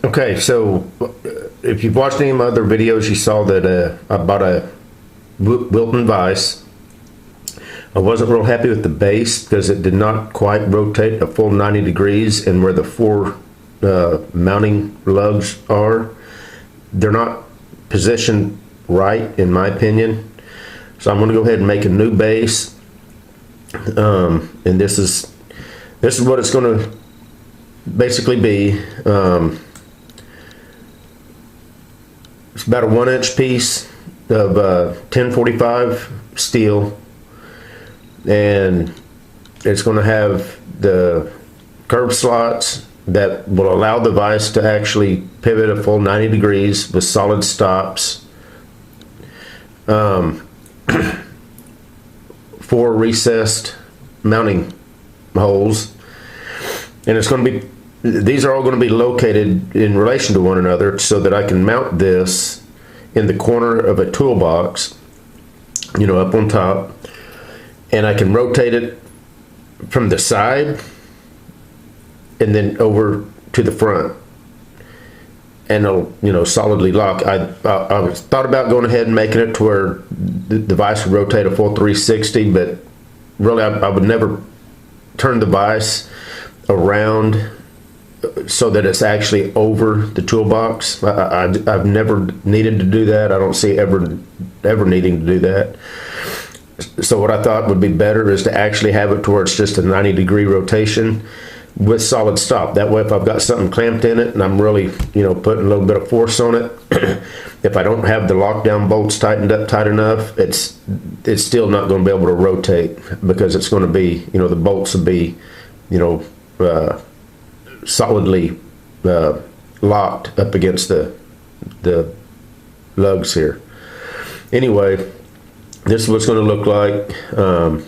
Okay, so if you've watched any of my other videos, you saw that I bought a Wilton Vise. I wasn't real happy with the base because it did not quite rotate a full 90 degrees, and where the four mounting lugs are, they're not positioned right in my opinion. So I'm going to go ahead and make a new base, and this is what it's going to basically be. It's about a 1-inch piece of 1045 steel, and it's going to have the curved slots that will allow the vise to actually pivot a full 90 degrees with solid stops. 4 recessed mounting holes, and it's going to be, these are all going to be located in relation to one another so that I can mount this in the corner of a toolbox, you know, up on top, and I can rotate it from the side and then over to the front, and it'll, you know, solidly lock. I thought about going ahead and making it to where the vise would rotate a full 360, but really I would never turn the vise around so that it's actually over the toolbox. I've never needed to do that. I don't see ever needing to do that. So what I thought would be better is to actually have it to where it's just a 90-degree rotation with solid stop. That way, if I've got something clamped in it and I'm really, you know, putting a little bit of force on it, if I don't have the lockdown bolts tightened up tight enough, it's still not going to be able to rotate, because it's going to be, you know, the bolts will be, you know, solidly locked up against the lugs here. Anyway, this is what it's going to look like. Going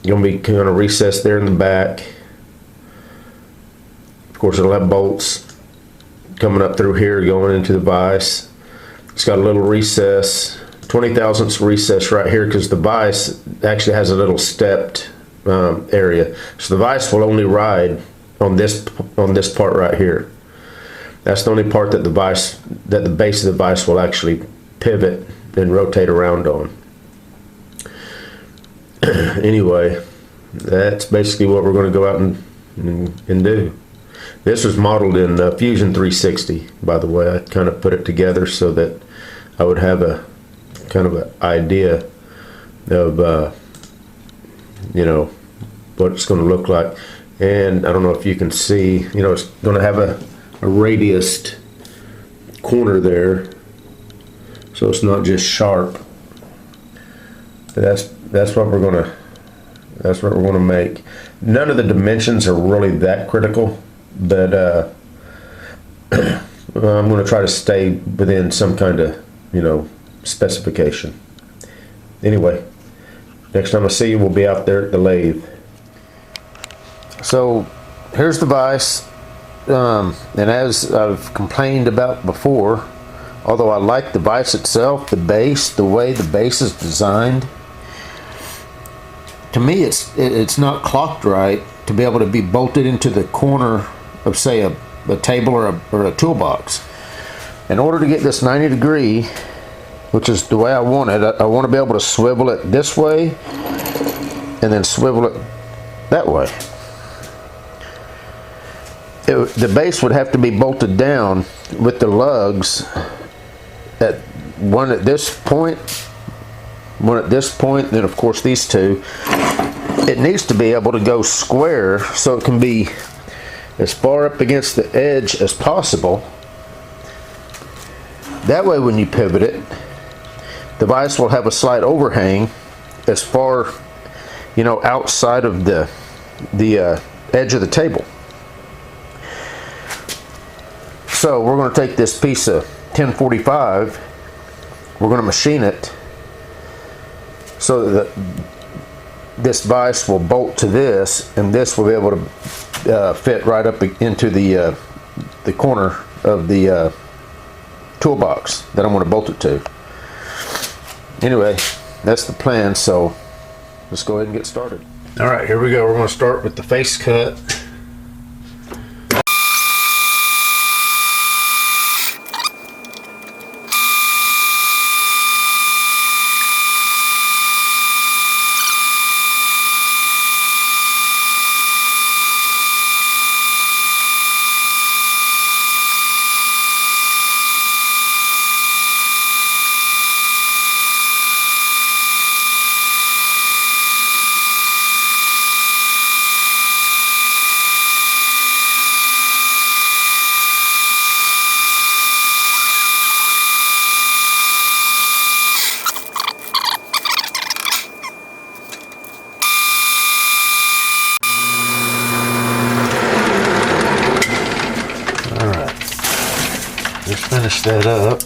to be kind of recessed there in the back. Of course, it'll have bolts coming up through here going into the vise. It's got a little recess, 20 thousandths recess right here, because the vise actually has a little stepped area. So the vise will only ride on this part right here. That's the only part that the base of the vise will actually pivot and rotate around on. Anyway, that's basically what we're going to go out and do. This was modeled in Fusion 360, by the way. I kind of put it together so that I would have a kind of an idea of you know, what it's going to look like. And I don't know if you can see, you know, it's going to have a radiused corner there, so it's not just sharp. That's what we're going to make. None of the dimensions are really that critical, but I'm going to try to stay within some kind of, you know, specification. Anyway, next time I see you, we'll be out there at the lathe. So here's the vise, and as I've complained about before, although I like the vise itself, the base, the way the base is designed, to me it's not clocked right to be able to be bolted into the corner of, say, a table or a toolbox. In order to get this 90 degree, which is the way I want it, I want to be able to swivel it this way and then swivel it that way. The base would have to be bolted down with the lugs at one at this point, one at this point, then of course these two. It needs to be able to go square so it can be as far up against the edge as possible. That way when you pivot it, the vise will have a slight overhang as far, you know, outside of the edge of the table. So we're going to take this piece of 1045, we're going to machine it so that this vise will bolt to this, and this will be able to fit right up into the corner of the toolbox that I'm going to bolt it to. Anyway, that's the plan, so let's go ahead and get started. All right, here we go. We're going to start with the face cut. finish that up.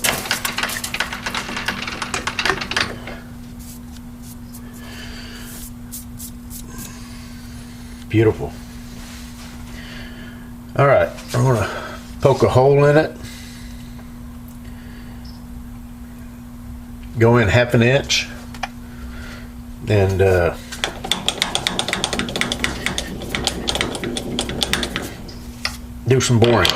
Beautiful. All right, I'm gonna poke a hole in it. Go in 1/2 inch and do some boring.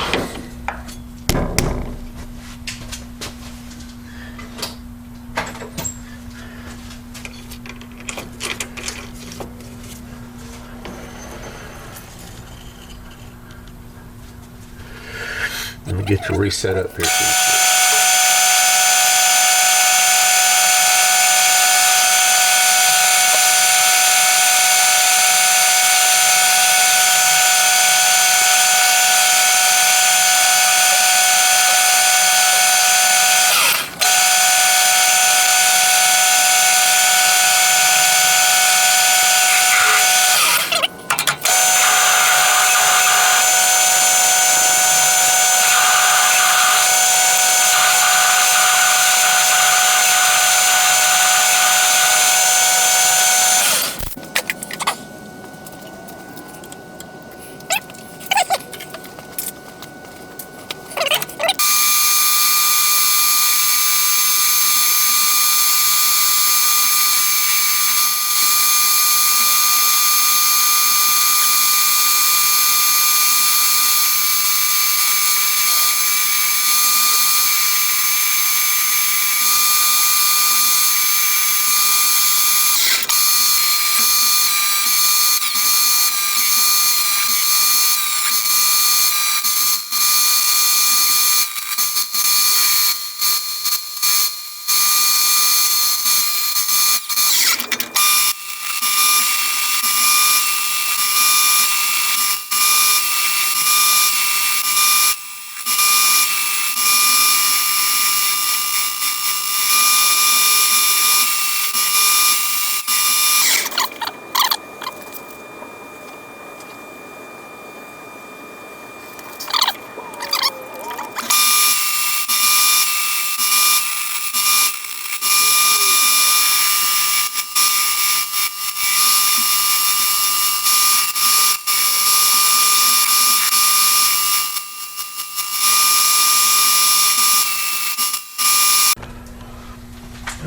Let me get you reset up here.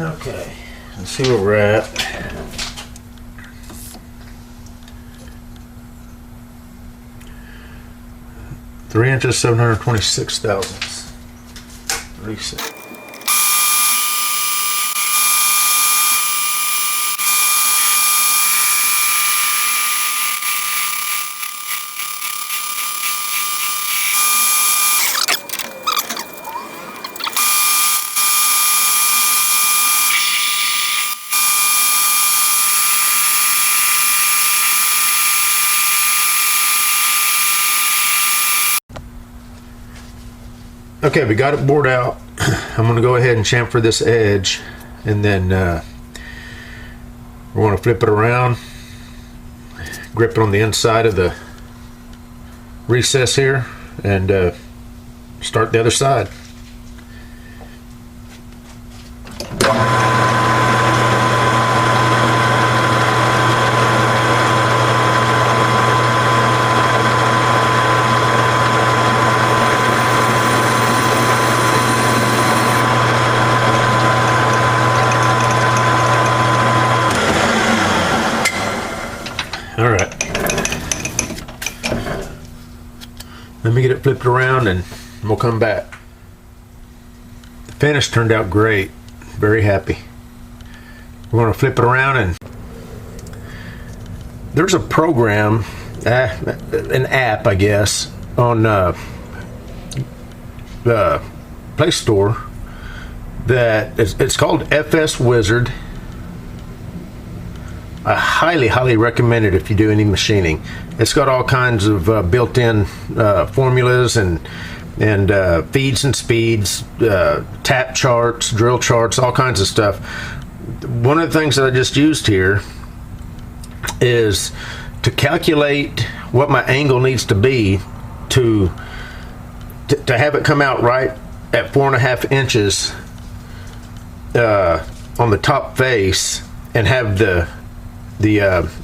Okay, let's see where we're at. Three inches, 726 thousandths. Reset. Okay, we got it bored out. I'm going to go ahead and chamfer this edge, and then we're going to flip it around, grip it on the inside of the recess here, and start the other side. All right, let me get it flipped around and we'll come back. The finish turned out great, very happy. We're going to flip it around, and there's a program, an app I guess, on the Play Store that it's called FS Wizard. I highly recommend it if you do any machining. It's got all kinds of built-in formulas and feeds and speeds, tap charts, drill charts, all kinds of stuff. One of the things that I just used here is to calculate what my angle needs to be to have it come out right at 4.5 inches on the top face, and have the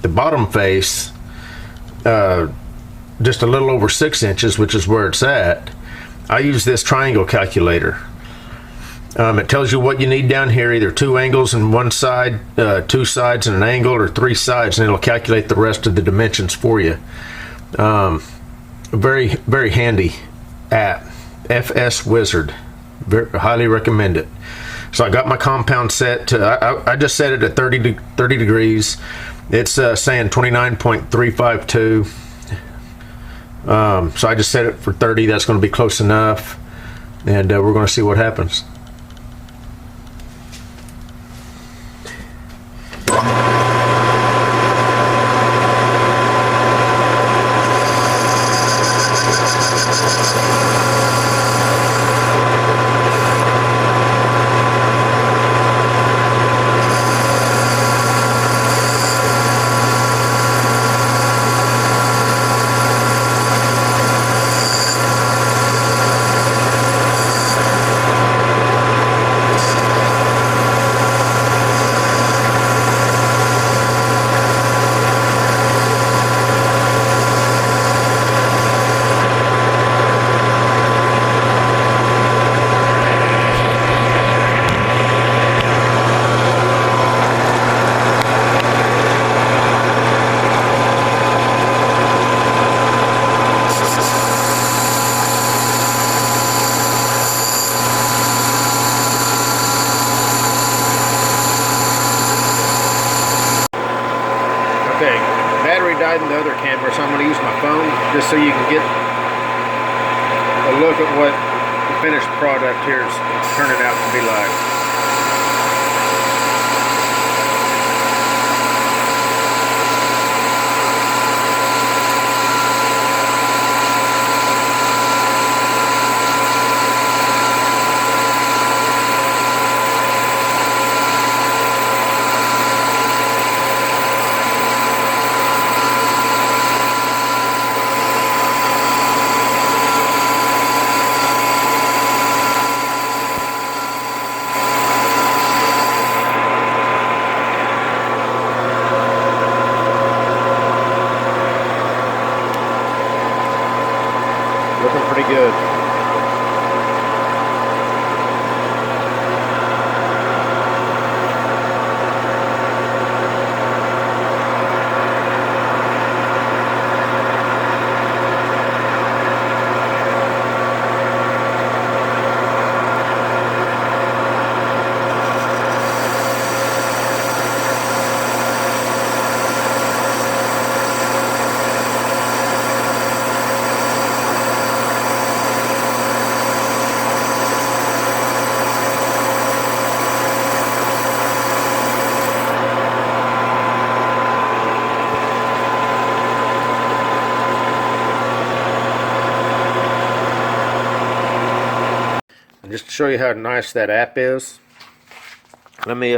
bottom face just a little over 6 inches, which is where it's at, I use this triangle calculator. It tells you what you need down here, either 2 angles and 1 side, 2 sides and an angle, or 3 sides, and it'll calculate the rest of the dimensions for you. Very, very handy app. FS Wizard. Highly recommend it. So I got my compound set to, I just set it at 30 degrees. It's saying 29.352. So I just set it for 30. That's going to be close enough, and we're going to see what happens. Okay, battery died in the other camera, so I'm going to use my phone just so you can get a look at what the finished product here is turning out to be like. Looking pretty good. And just to show you how nice that app is, let me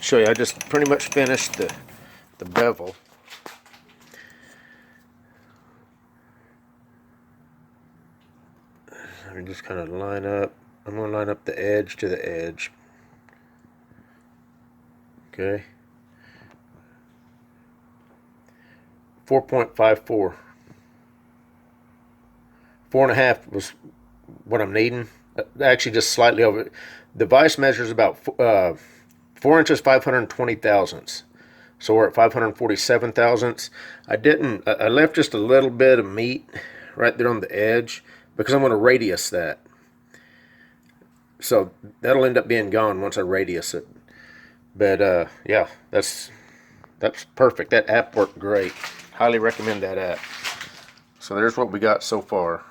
show you. I just pretty much finished the bevel. Let me just kind of line up. I'm going to line up the edge to the edge. Okay. 4.54. 4.5 was what I'm needing. Actually, just slightly over. The vise measures about 4 inches, 520 thousandths. So we're at 547 thousandths. I left just a little bit of meat right there on the edge because I'm going to radius that. So that'll end up being gone once I radius it. But yeah, that's perfect. That app worked great. Highly recommend that app. So there's what we got so far.